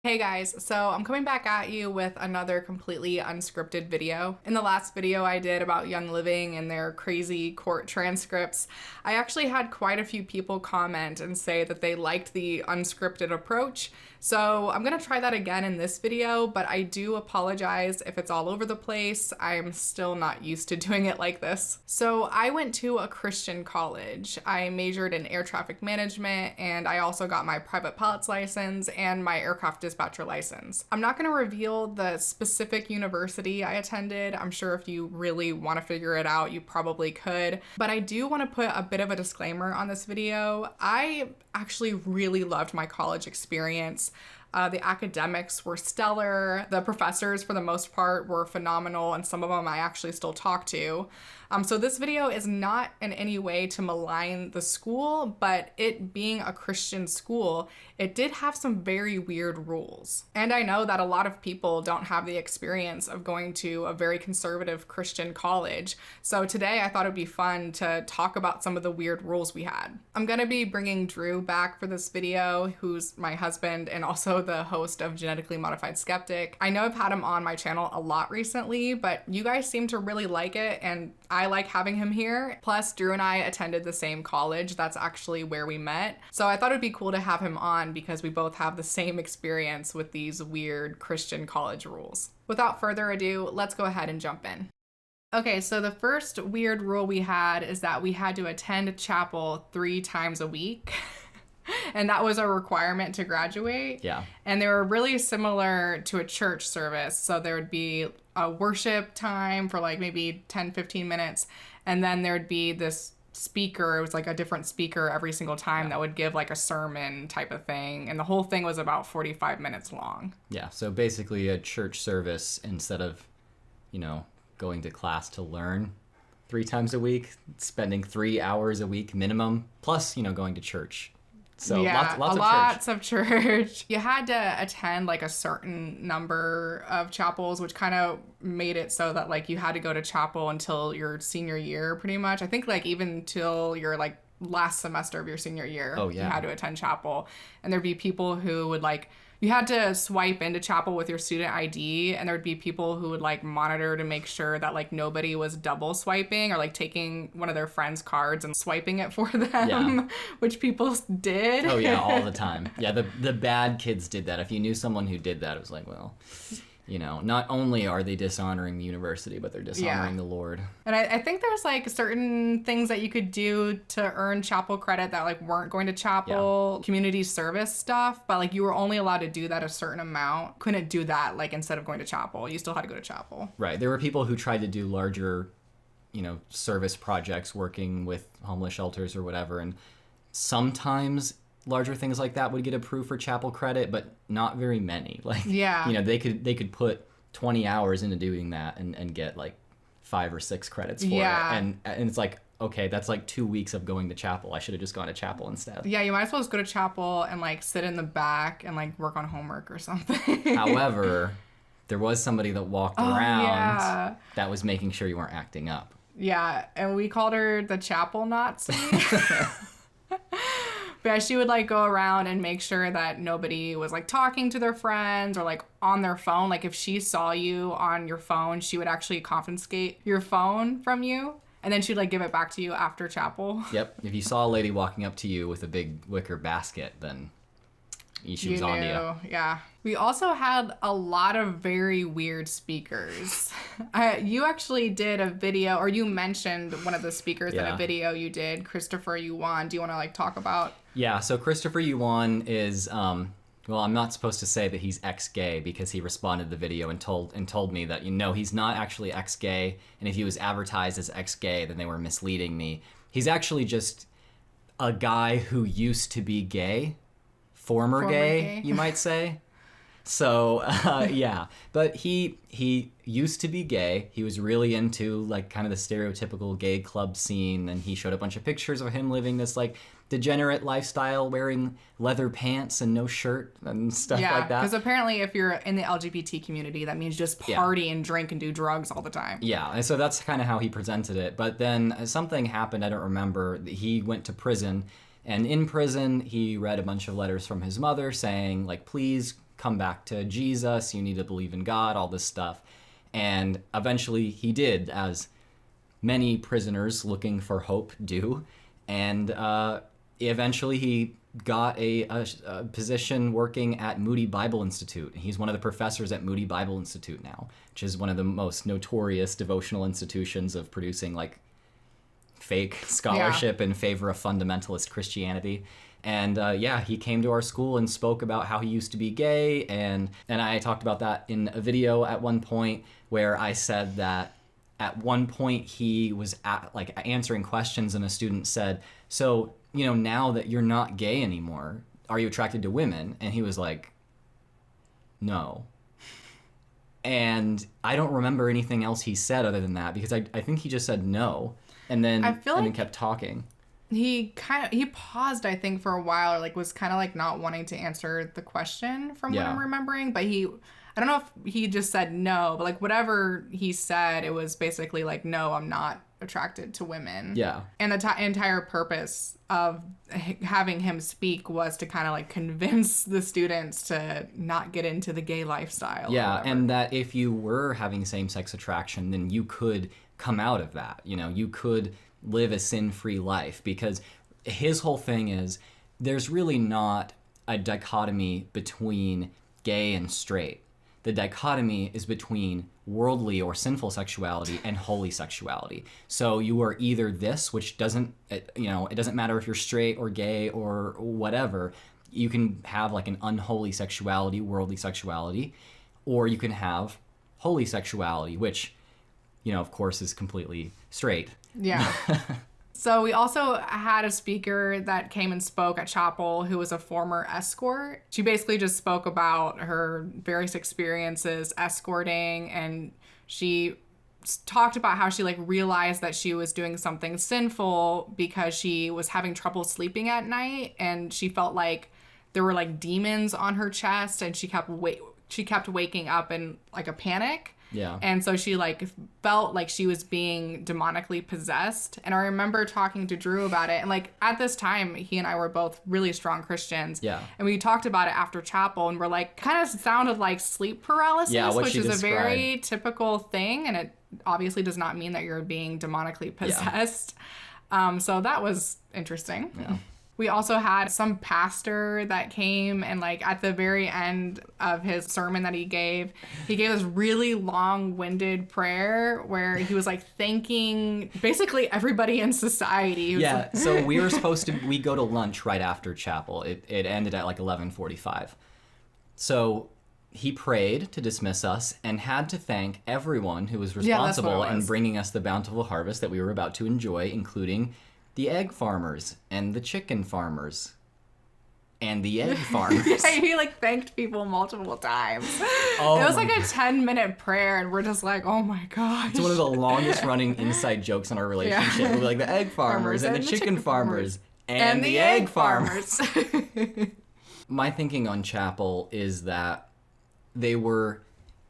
Hey guys, so I'm coming back at you with another completely unscripted video. In the last video I did about Young Living and their crazy court transcripts, I actually had quite a few people comment and say that they liked the unscripted approach. So I'm gonna try that again in this video, but I do apologize if it's all over the place. I'm still not used to doing it like this. So I went to a Christian college. I majored in air traffic management, and I also got my private pilot's license and my aircraft dispatcher license. I'm not gonna reveal the specific university I attended. I'm sure if you really wanna figure it out, you probably could. But I do wanna put a bit of a disclaimer on this video. I actually really loved my college experience. The academics were stellar. The professors, for the most part, were phenomenal, and some of them I actually still talk to. So this video is not in any way to malign the school, but it being a Christian school, it did have some very weird rules. And I know that a lot of people don't have the experience of going to a very conservative Christian college. So today I thought it'd be fun to talk about some of the weird rules we had. I'm gonna be bringing Drew back for this video, who's my husband and also the host of Genetically Modified Skeptic. I know I've had him on my channel a lot recently, but you guys seem to really like it, and I like having him here. Plus, Drew and I attended the same college. That's actually where we met. So I thought it'd be cool to have him on because we both have the same experience with these weird Christian college rules. Without further ado, let's go ahead and jump in. Okay, so the first weird rule we had is that we had to attend chapel 3 times a week. And that was a requirement to graduate. Yeah. And they were really similar to a church service. So there would be a worship time for like maybe 10, 15 minutes. And then there'd be this speaker. It was like a different speaker every single time that would give like a sermon type of thing. And the whole thing was about 45 minutes long. Yeah. So basically a church service instead of, going to class to learn 3 times a week, spending 3 hours a week minimum, plus, going to church. So yeah, lots of church. You had to attend like a certain number of chapels, which kind of made it so that like you had to go to chapel until your senior year, pretty much. I think like even till your like last semester of your senior year, you had to attend chapel. And there'd be people who would like, you had to swipe into chapel with your student ID, and there would be people who would like monitor to make sure that like nobody was double swiping or like taking one of their friends' cards and swiping it for them, which people did. Oh yeah, all the time. Yeah, the bad kids did that. If you knew someone who did that, it was like, well, not only are they dishonoring the university, but they're dishonoring the Lord. And I think there's like certain things that you could do to earn chapel credit that like weren't going to chapel, community service stuff, but like you were only allowed to do that a certain amount. Couldn't do that like instead of going to chapel. You still had to go to chapel. Right. There were people who tried to do larger, service projects working with homeless shelters or whatever, and sometimes larger things like that would get approved for chapel credit, but not very many. Like, they could put 20 hours into doing that and get like 5 or 6 credits for it. And it's like, okay, that's like 2 weeks of going to chapel. I should have just gone to chapel instead. Yeah, you might as well just go to chapel and like sit in the back and like work on homework or something. However, there was somebody that walked around that was making sure you weren't acting up. Yeah, and we called her the chapel Nazi. But yeah, she would like go around and make sure that nobody was like talking to their friends or like on their phone. Like if she saw you on your phone, she would actually confiscate your phone from you. And then she'd like give it back to you after chapel. Yep. If you saw a lady walking up to you with a big wicker basket, then she was on to you. Yeah. We also had a lot of very weird speakers. You actually did a video, or you mentioned one of the speakers in a video you did, Christopher Yuan. Do you want to like talk about? Yeah, so Christopher Yuan is, well, I'm not supposed to say that he's ex-gay because he responded to the video and told me that, he's not actually ex-gay, and if he was advertised as ex-gay, then they were misleading me. He's actually just a guy who used to be gay, former gay, you might say. So, yeah, but he used to be gay. He was really into like kind of the stereotypical gay club scene, and he showed a bunch of pictures of him living this like degenerate lifestyle, wearing leather pants and no shirt and stuff like that. Yeah, because apparently if you're in the LGBT community, that means just party and drink and do drugs all the time. Yeah, and so that's kind of how he presented it. But then something happened, I don't remember. He went to prison, and in prison he read a bunch of letters from his mother saying like, please come back to Jesus, you need to believe in God, all this stuff. And eventually he did, as many prisoners looking for hope do. And eventually he got a position working at Moody Bible Institute. He's one of the professors at Moody Bible Institute now, which is one of the most notorious devotional institutions of producing like fake scholarship in favor of fundamentalist Christianity. And he came to our school and spoke about how he used to be gay. And I talked about that in a video at one point where I said that at one point he was answering questions and a student said, so, now that you're not gay anymore, are you attracted to women? And he was like, no. And I don't remember anything else he said other than that, because I think he just said no. And then then kept talking. He paused, I think, for a while, or like was kind of like not wanting to answer the question from what I'm remembering. But I don't know if he just said no, but like whatever he said, it was basically like, no, I'm not attracted to women. Yeah. And the entire purpose of having him speak was to kind of like convince the students to not get into the gay lifestyle. Yeah, and that if you were having same-sex attraction, then you could come out of that. You could live a sin-free life, because his whole thing is there's really not a dichotomy between gay and straight. The dichotomy is between worldly or sinful sexuality and holy sexuality. So you are either this, which doesn't, it doesn't matter if you're straight or gay or whatever. You can have like an unholy sexuality, worldly sexuality, or you can have holy sexuality, which, of course, is completely straight. Yeah. So we also had a speaker that came and spoke at chapel who was a former escort. She basically just spoke about her various experiences escorting, and she talked about how she like realized that she was doing something sinful because she was having trouble sleeping at night, and she felt like there were like demons on her chest, and she kept waking up in like a panic. Yeah. And so she like felt like she was being demonically possessed. And I remember talking to Drew about it. And like at this time, he and I were both really strong Christians. Yeah. And we talked about it after chapel, and we're like, kind of sounded like sleep paralysis, which is a very typical thing. And it obviously does not mean that you're being demonically possessed. Yeah. So that was interesting. Yeah. We also had some pastor that came, and like at the very end of his sermon that he gave this really long-winded prayer where he was like thanking basically everybody in society. So we go to lunch right after chapel. It ended at like 11:45. So he prayed to dismiss us and had to thank everyone who was responsible in bringing us the bountiful harvest that we were about to enjoy, including the egg farmers and the chicken farmers and the egg farmers. He like thanked people multiple times. It was like a 10-minute prayer, and we're just like, oh my gosh. It's one of the longest running inside jokes in our relationship. Yeah. We're like the egg farmers and the chicken farmers and the egg farmers. My thinking on chapel is that they were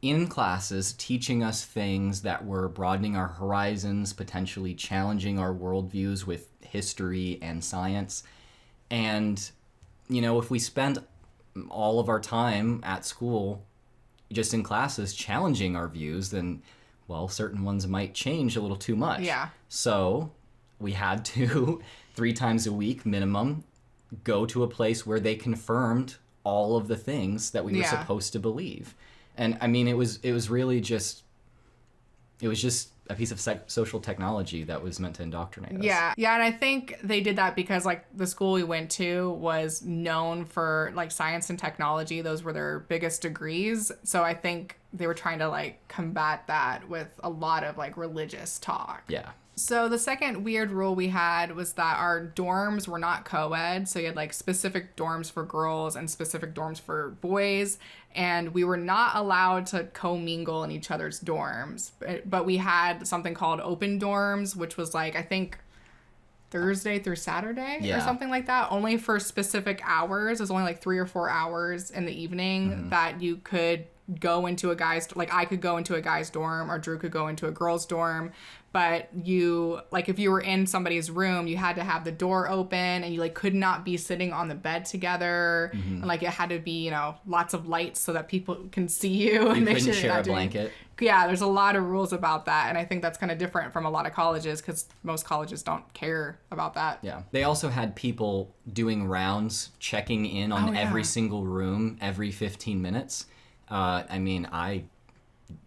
in classes teaching us things that were broadening our horizons, potentially challenging our worldviews with history and science. And, if we spend all of our time at school just in classes challenging our views, then, well, certain ones might change a little too much. Yeah. So we had to, 3 times a week minimum, go to a place where they confirmed all of the things that we were supposed to believe. And I mean, it was really just a piece of social technology that was meant to indoctrinate us. Yeah, and I think they did that because like the school we went to was known for like science and technology. Those were their biggest degrees. So I think they were trying to like combat that with a lot of like religious talk. Yeah. So the second weird rule we had was that our dorms were not co-ed. So you had like specific dorms for girls and specific dorms for boys. And we were not allowed to commingle in each other's dorms. But we had something called open dorms, which was like, I think, Thursday through Saturday or something like that. Only for specific hours. It was only like 3 or 4 hours in the evening that you could go into a guy's, like I could go into a guy's dorm or Drew could go into a girl's dorm. But you, like, if you were in somebody's room, you had to have the door open and you, like, could not be sitting on the bed together. Mm-hmm. And, like, it had to be, lots of lights so that people can see you. And you couldn't share a blanket. Yeah, there's a lot of rules about that. And I think that's kind of different from a lot of colleges because most colleges don't care about that. Yeah. They also had people doing rounds, checking in on every single room every 15 minutes. I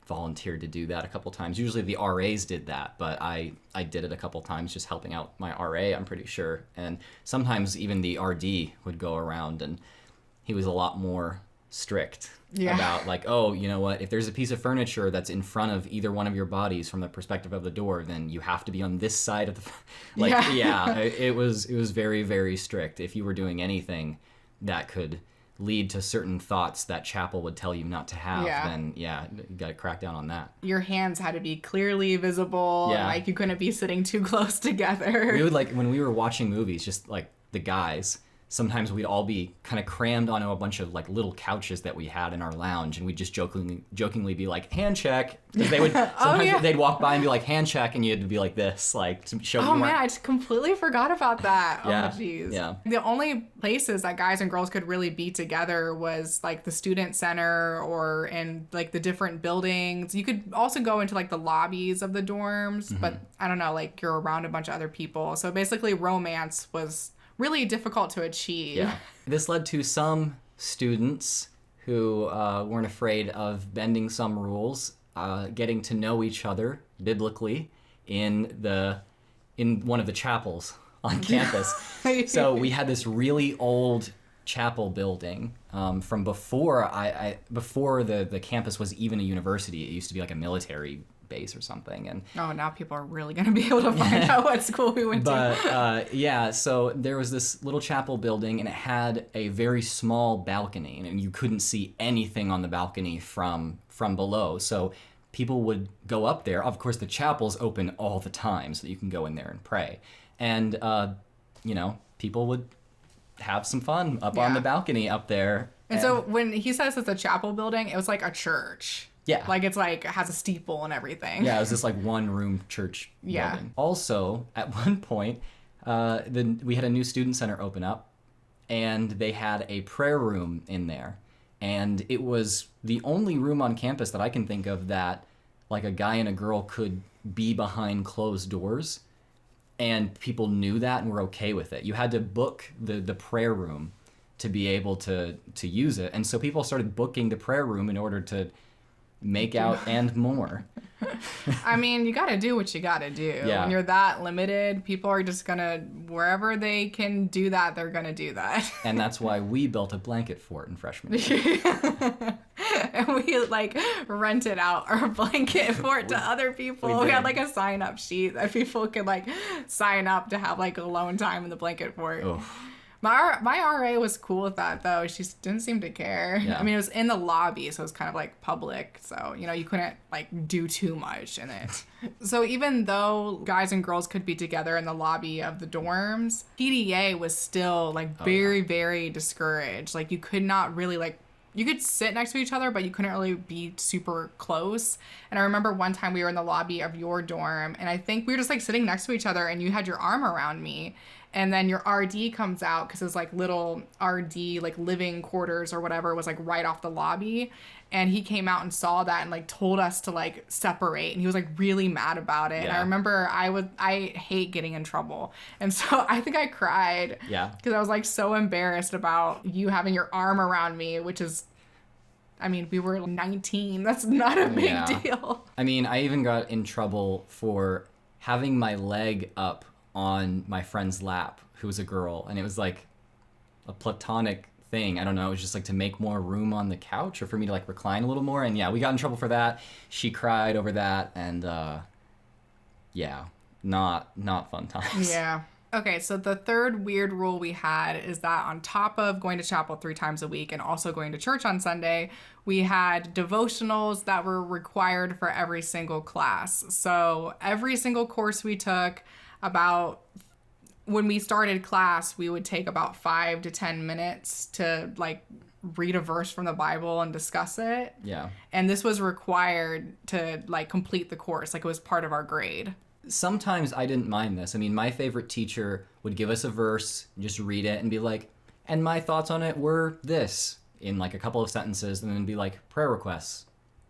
volunteered to do that a couple times. Usually the RAs did that, but I did it a couple times just helping out my RA, I'm pretty sure. And sometimes even the RD would go around, and he was a lot more strict about, like, oh, you know what, if there's a piece of furniture that's in front of either one of your bodies from the perspective of the door, then you have to be on this side of the it was very, very strict. If you were doing anything that could lead to certain thoughts that chapel would tell you not to have, then you got to crack down on that. Your hands had to be clearly visible. Yeah. Like, you couldn't be sitting too close together. We would, like, when we were watching movies, just like the guys, sometimes we'd all be kind of crammed onto a bunch of, like, little couches that we had in our lounge, and we'd just jokingly be like, hand check, because they would sometimes they'd walk by and be like, hand check, and you had to be like this, like, to show oh man, I just completely forgot about that. Yeah. Oh jeez. Yeah. The only places that guys and girls could really be together was like the student center or in like the different buildings. You could also go into like the lobbies of the dorms, but I don't know, like, you're around a bunch of other people. So basically romance was really difficult to achieve. Yeah. This led to some students who weren't afraid of bending some rules, getting to know each other biblically in one of the chapels on campus. So we had this really old chapel building from before before the campus was even a university. It used to be like a military base or something, and now people are really going to be able to find out what school we went to. So there was this little chapel building, and it had a very small balcony, and you couldn't see anything on the balcony from below. So people would go up there. Of course, the chapel's open all the time, so that you can go in there and pray. And people would have some fun up on the balcony up there. And so when he says it's a chapel building, it was like a church. Yeah. Like, it's like, it has a steeple and everything. Yeah, it was this like one room church building. Also, at one point, we had a new student center open up, and they had a prayer room in there. And it was the only room on campus that I can think of that like a guy and a girl could be behind closed doors, and people knew that and were okay with it. You had to book the prayer room to be able to use it. And so people started booking the prayer room in order to make out and more. I mean, you got to do what you got to do. Yeah. When you're that limited, people are just going to, wherever they can do that, they're going to do that. And that's why we built a blanket fort in freshman year. And we, like, rented out our blanket fort to other people. We had, like, a sign-up sheet that people could, like, sign up to have, like, alone time in the blanket fort. Oh. My RA was cool with that, though. She didn't seem to care. Yeah. I mean, it was in the lobby, so it was kind of, like, public. So, you couldn't, like, do too much in it. So even though guys and girls could be together in the lobby of the dorms, PDA was still, like, very, very discouraged. Like, you could not really, like, you could sit next to each other, but you couldn't really be super close. And I remember one time we were in the lobby of your dorm, and I think we were just, like, sitting next to each other, and you had your arm around me. And then your RD comes out, because his, like, little RD, like, living quarters or whatever was, like, right off the lobby. And he came out and saw that and, like, told us to, like, separate. And he was, like, really mad about it. Yeah. And I remember I hate getting in trouble. And so I think I cried. Yeah. Because I was, like, so embarrassed about you having your arm around me, which is, I mean, we were 19. That's not a big deal. I mean, I even got in trouble for having my leg up on my friend's lap, who was a girl, and it was like a platonic thing. I don't know, it was just like to make more room on the couch, or for me to like recline a little more. And yeah, we got in trouble for that. She cried over that, and not fun times. Yeah. Okay, so the third weird rule we had is that on top of going to chapel 3 times a week and also going to church on Sunday, we had devotionals that were required for every single class. So every single course we took, when we started class, we would take about 5 to 10 minutes to, like, read a verse from the Bible and discuss it. Yeah. And this was required to like complete the course. Like it was part of our grade. Sometimes I didn't mind this. I mean, my favorite teacher would give us a verse, just read it and be like, and my thoughts on it were this, in like a couple of sentences, and then be like, prayer requests.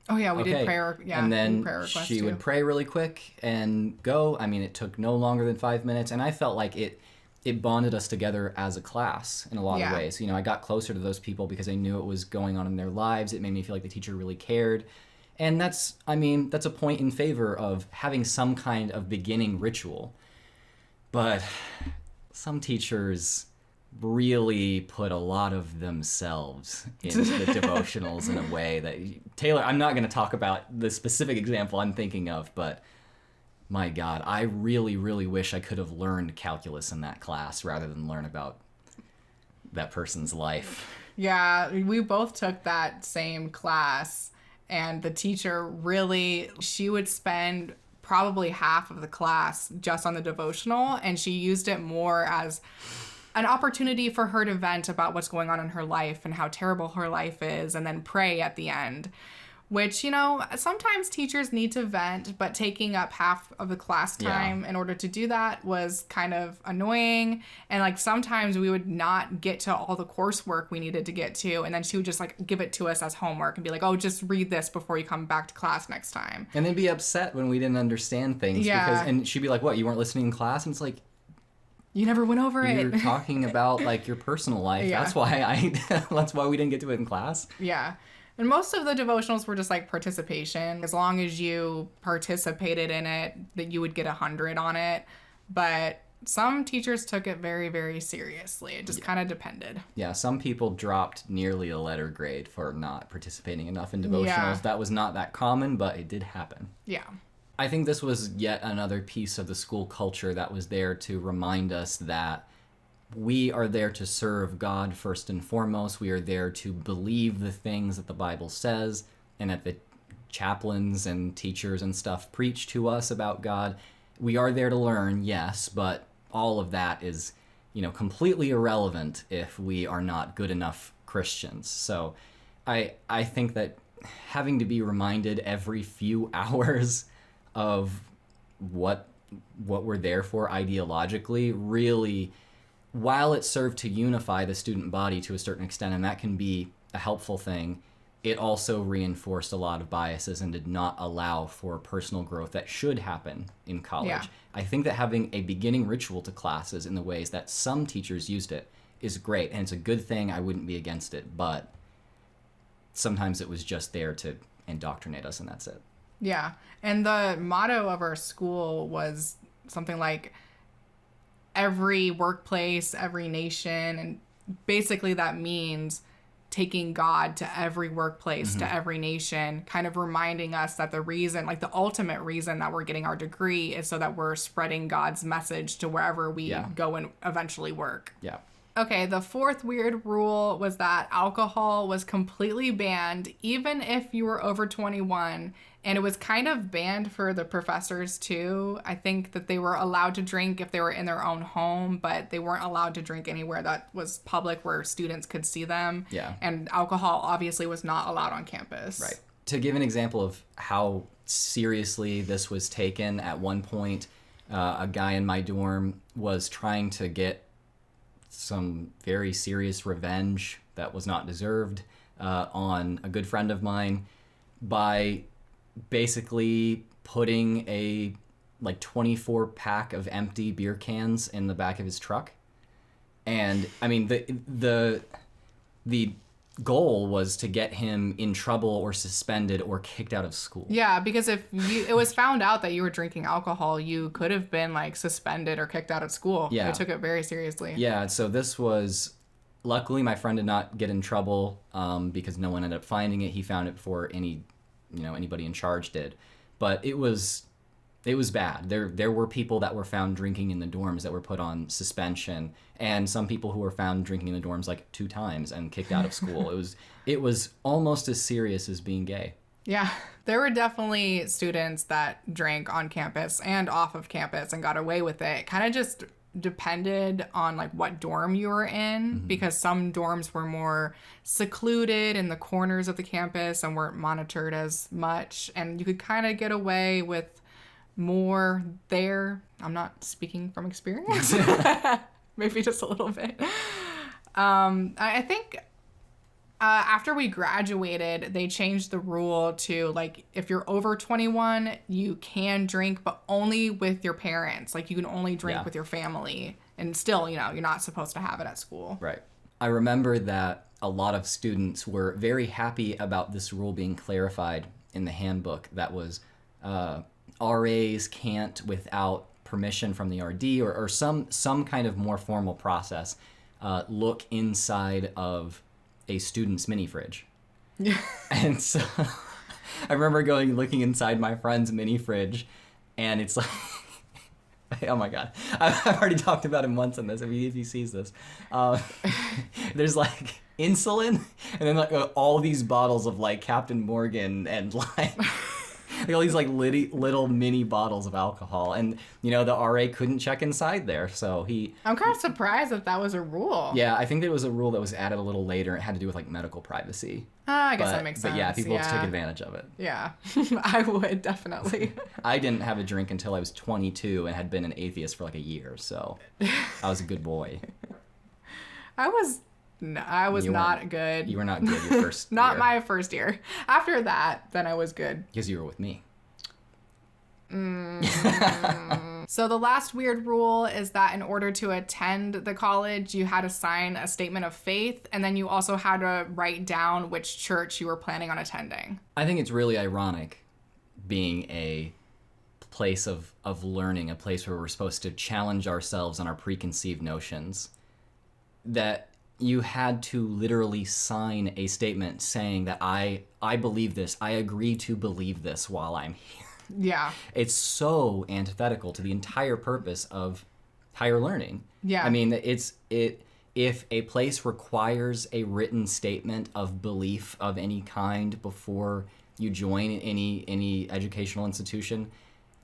Oh yeah, we Okay. did prayer. Yeah, and then prayer requests she too. would pray really quick and go. I mean, it took no longer than 5 minutes, and I felt like it bonded us together as a class in a lot of Yeah. ways. You know, I got closer to those people because I knew it was going on in their lives. It made me feel like the teacher really cared. And that's a point in favor of having some kind of beginning ritual. But some teachers really put a lot of themselves into the devotionals in a way that, Taylor, I'm not going to talk about the specific example I'm thinking of, but my God, I really, really wish I could have learned calculus in that class rather than learn about that person's life. Yeah, we both took that same class, and the teacher really, she would spend probably half of the class just on the devotional, and she used it more as an opportunity for her to vent about what's going on in her life and how terrible her life is, and then pray at the end. Which, you know, sometimes teachers need to vent, but taking up half of the class time in order to do that was kind of annoying. And like sometimes we would not get to all the coursework we needed to get to, and then she would just like give it to us as homework and be like, oh, just read this before you come back to class next time. And then be upset when we didn't understand things. Yeah. And she'd be like, what, you weren't listening in class? And it's like, You never went over you're it. talking about like your personal life. Yeah. That's why that's why we didn't get to it in class. Yeah. And most of the devotionals were just like participation. As long as you participated in it, that you would get 100 on it. But some teachers took it very, very seriously. It just kind of depended. Yeah, some people dropped nearly a letter grade for not participating enough in devotionals. Yeah. That was not that common, but it did happen. Yeah. I think this was yet another piece of the school culture that was there to remind us that we are there to serve God first and foremost. We are there to believe the things that the Bible says and that the chaplains and teachers and stuff preach to us about God. We are there to learn, yes, but all of that is, you know, completely irrelevant if we are not good enough Christians. So I think that having to be reminded every few hours of what we're there for ideologically really, while it served to unify the student body to a certain extent, and that can be a helpful thing, it also reinforced a lot of biases and did not allow for personal growth that should happen in college. Yeah. I think that having a beginning ritual to classes in the ways that some teachers used it is great, and it's a good thing. I wouldn't be against it, but sometimes it was just there to indoctrinate us, and that's it. Yeah. And the motto of our school was something like every workplace, every nation. And basically that means taking God to every workplace, to every nation, kind of reminding us that the reason, like the ultimate reason that we're getting our degree is so that we're spreading God's message to wherever we go and eventually work. Yeah. Okay, the fourth weird rule was that alcohol was completely banned, even if you were over 21. And it was kind of banned for the professors, too. I think that they were allowed to drink if they were in their own home, but they weren't allowed to drink anywhere that was public where students could see them. Yeah. And alcohol obviously was not allowed on campus. Right. To give an example of how seriously this was taken, at one point, a guy in my dorm was trying to get some very serious revenge that was not deserved on a good friend of mine by basically putting a like 24 pack of empty beer cans in the back of his truck. And I mean, the goal was to get him in trouble or suspended or kicked out of school. Yeah, because if it was found out that you were drinking alcohol, you could have been like suspended or kicked out of school. Yeah. They took it very seriously. Yeah, so this was, luckily my friend did not get in trouble because no one ended up finding it. He found it before anybody in charge did. But it was bad. There were people that were found drinking in the dorms that were put on suspension, and some people who were found drinking in the dorms like 2 times and kicked out of school. It was almost as serious as being gay. Yeah, there were definitely students that drank on campus and off of campus and got away with it. Kind of just depended on like what dorm you were in, because some dorms were more secluded in the corners of the campus and weren't monitored as much, and you could kind of get away with more there. I'm not speaking from experience. Maybe just a little bit. I think after we graduated, they changed the rule to, like, if you're over 21, you can drink, but only with your parents. Like, you can only drink with your family. And still, you know, you're not supposed to have it at school. Right. I remember that a lot of students were very happy about this rule being clarified in the handbook. That was RAs can't, without permission from the RD or some kind of more formal process, look inside of a student's mini fridge. Yeah. And so I remember looking inside my friend's mini fridge, and it's like, oh my God, I've already talked about him once on this, if he sees this. There's like insulin, and then like all these bottles of like Captain Morgan and like all these like little mini bottles of alcohol, and you know the RA couldn't check inside there, so I'm kind of surprised that was a rule. Yeah, I think that it was a rule that was added a little later. It had to do with like medical privacy. I guess that makes sense. But yeah, people took advantage of it. Yeah, I would definitely. I didn't have a drink until I was 22 and had been an atheist for like a year, so I was a good boy. I was not good. You were not good your first Not year. my first year. After that, then I was good. Because you were with me. So the last weird rule is that in order to attend the college, you had to sign a statement of faith, and then you also had to write down which church you were planning on attending. I think it's really ironic being a place of learning, a place where we're supposed to challenge ourselves on our preconceived notions, that you had to literally sign a statement saying that I believe this, I agree to believe this while I'm here. Yeah. It's so antithetical to the entire purpose of higher learning. Yeah. I mean, if a place requires a written statement of belief of any kind before you join any educational institution,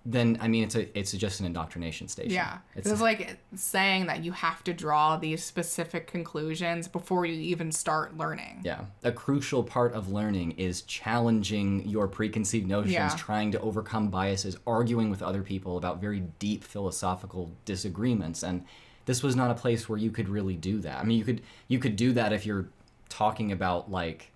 then I mean it's just an indoctrination station. Yeah. It's like saying that you have to draw these specific conclusions before you even start learning. Yeah. A crucial part of learning is challenging your preconceived notions, trying to overcome biases, arguing with other people about very deep philosophical disagreements. And this was not a place where you could really do that. I mean, you could do that if you're talking about like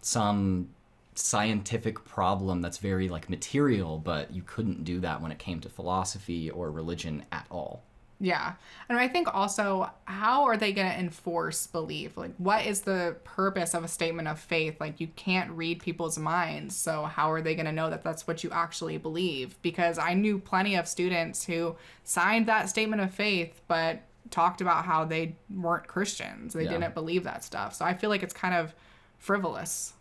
some scientific problem that's very like material, but you couldn't do that when it came to philosophy or religion at all. Yeah. And I think also, how are they going to enforce belief? Like, what is the purpose of a statement of faith? Like, you can't read people's minds, so how are they going to know that that's what you actually believe? Because I knew plenty of students who signed that statement of faith but talked about how they weren't Christians. They didn't believe that stuff. So I feel like it's kind of frivolous.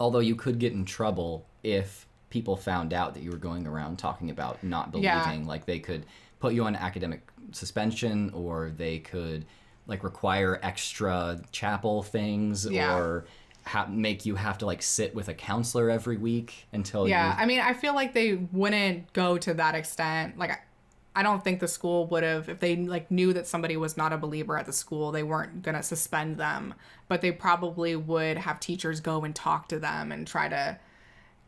Although you could get in trouble if people found out that you were going around talking about not believing. Like, they could put you on academic suspension, or they could like require extra chapel things, or make you have to like sit with a counselor every week until I mean, I feel like they wouldn't go to that extent. Like, I don't think the school would have, if they like knew that somebody was not a believer at the school, they weren't going to suspend them, but they probably would have teachers go and talk to them and try to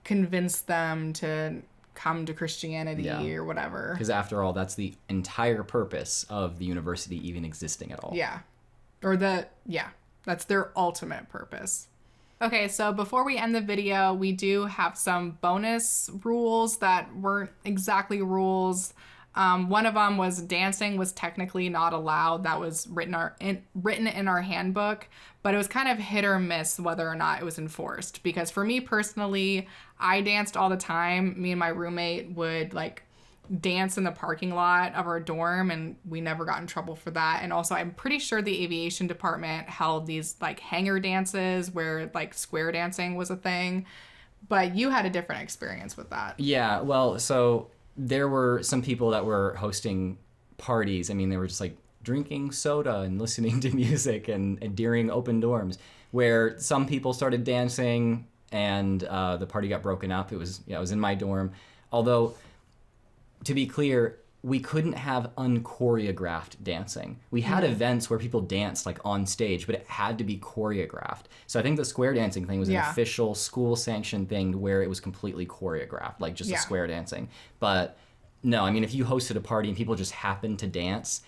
convince them to come to Christianity or whatever. Because after all, that's the entire purpose of the university even existing at all. Yeah. That's their ultimate purpose. Okay, so before we end the video, we do have some bonus rules that weren't exactly rules. One of them was dancing was technically not allowed. That was written in our handbook, but it was kind of hit or miss whether or not it was enforced. Because for me personally, I danced all the time. Me and my roommate would like dance in the parking lot of our dorm, and we never got in trouble for that. And also, I'm pretty sure the aviation department held these like hangar dances where like square dancing was a thing. But you had a different experience with that. Yeah, well, so there were some people that were hosting parties. I mean, they were just like drinking soda and listening to music and during open dorms, where some people started dancing and the party got broken up. It was in my dorm. Although, to be clear, we couldn't have unchoreographed dancing. We had events where people danced like on stage, but it had to be choreographed. So I think the square dancing thing was an official school sanctioned thing where it was completely choreographed, like just a square dancing. But no, I mean, if you hosted a party and people just happened to dance,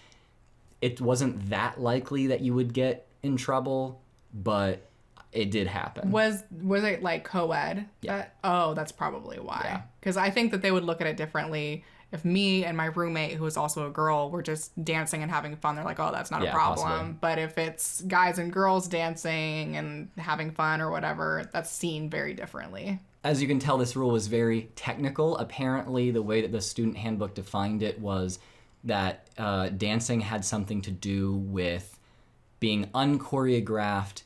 it wasn't that likely that you would get in trouble, but it did happen. Was it like co-ed? Yeah. That's probably why. Because I think that they would look at it differently. If me and my roommate, who is also a girl, were just dancing and having fun, they're like, oh, that's not a problem. Possibly. But if it's guys and girls dancing and having fun or whatever, that's seen very differently. As you can tell, this rule was very technical. Apparently, the way that the student handbook defined it was that dancing had something to do with being unchoreographed,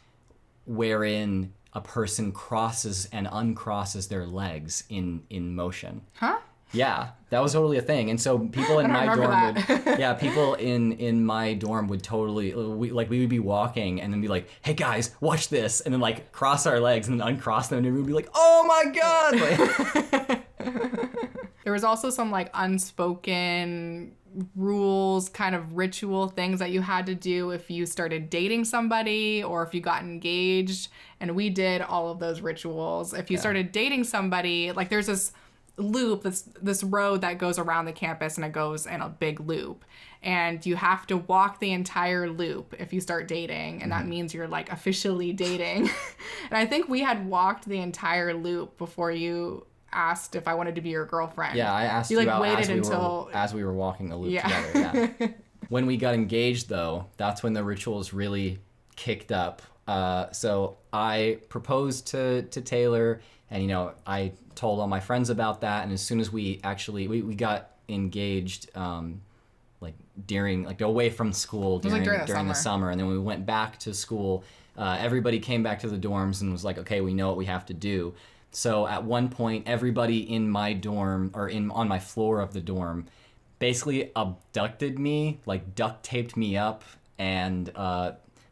wherein a person crosses and uncrosses their legs in motion. Huh? Yeah, that was totally a thing. And so people in my dorm that. people in my dorm would totally, we would be walking and then be like, hey guys, watch this. And then like cross our legs and then uncross them and we'd be like, oh my God. There was also some like unspoken rules, kind of ritual things that you had to do if you started dating somebody or if you got engaged. And we did all of those rituals. If you started dating somebody, like there's this loop, this road that goes around the campus and it goes in a big loop. And you have to walk the entire loop if you start dating. And that means you're like officially dating. And I think we had walked the entire loop before you asked if I wanted to be your girlfriend. Yeah, I asked you you like out waited as we were walking the loop together. Yeah. When we got engaged, though, that's when the rituals really kicked up. So I proposed to Taylor, and I told all my friends about that. And as soon as we got engaged, away from school during the summer, and then we went back to school. Everybody came back to the dorms and was like, okay, we know what we have to do. So at one point, everybody in my dorm or on my floor of the dorm basically abducted me, like duct taped me up and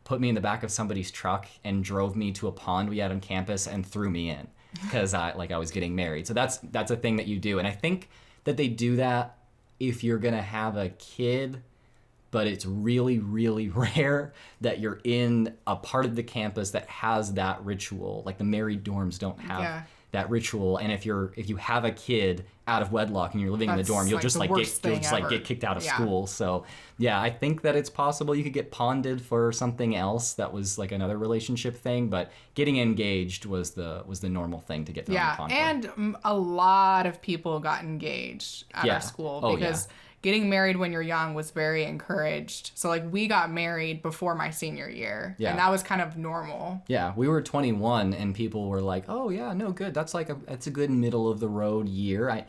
put me in the back of somebody's truck and drove me to a pond we had on campus and threw me in because I was getting married. So that's a thing that you do. And I think that they do that if you're going to have a kid, but it's really, really rare that you're in a part of the campus that has that ritual. Like the married dorms don't have that ritual. And if you have a kid out of wedlock and you're living in the dorm, you'll just get kicked out of school. So yeah, I think that it's possible you could get ponded for something else that was like another relationship thing, but getting engaged was the normal thing to get thrown in pond for. And a lot of people got engaged at our school because getting married when you're young was very encouraged. So like we got married before my senior year, and that was kind of normal. Yeah, we were 21 and people were like, "Oh yeah, no good. That's a good middle of the road year."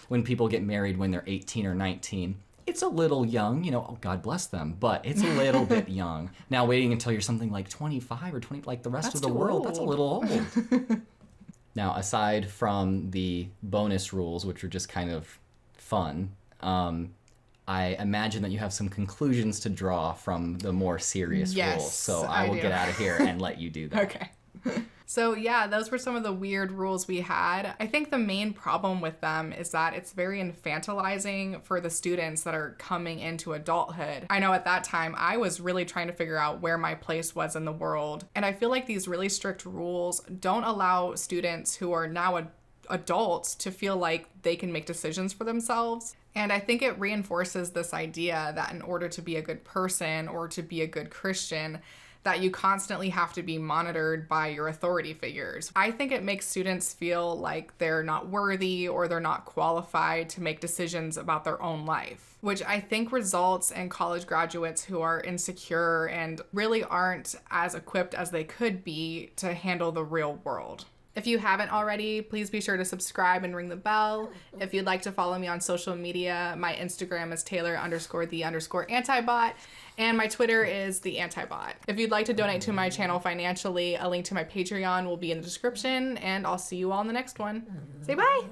When people get married when they're 18 or 19, it's a little young, oh, God bless them, but it's a little bit young. Now waiting until you're something like 25 or 20 like the rest of the world, that's a little old. Now, aside from the bonus rules, which are just kind of fun, I imagine that you have some conclusions to draw from the more serious rules. So I will get out of here and let you do that. Okay. So yeah, those were some of the weird rules we had. I think the main problem with them is that it's very infantilizing for the students that are coming into adulthood. I know at that time I was really trying to figure out where my place was in the world. And I feel like these really strict rules don't allow students who are now adults to feel like they can make decisions for themselves. And I think it reinforces this idea that in order to be a good person or to be a good Christian, that you constantly have to be monitored by your authority figures. I think it makes students feel like they're not worthy or they're not qualified to make decisions about their own life, which I think results in college graduates who are insecure and really aren't as equipped as they could be to handle the real world. If you haven't already, please be sure to subscribe and ring the bell. If you'd like to follow me on social media, my Instagram is Taylor_the_antibot, and my Twitter is the antibot. If you'd like to donate to my channel financially, a link to my Patreon will be in the description, and I'll see you all in the next one. Say bye!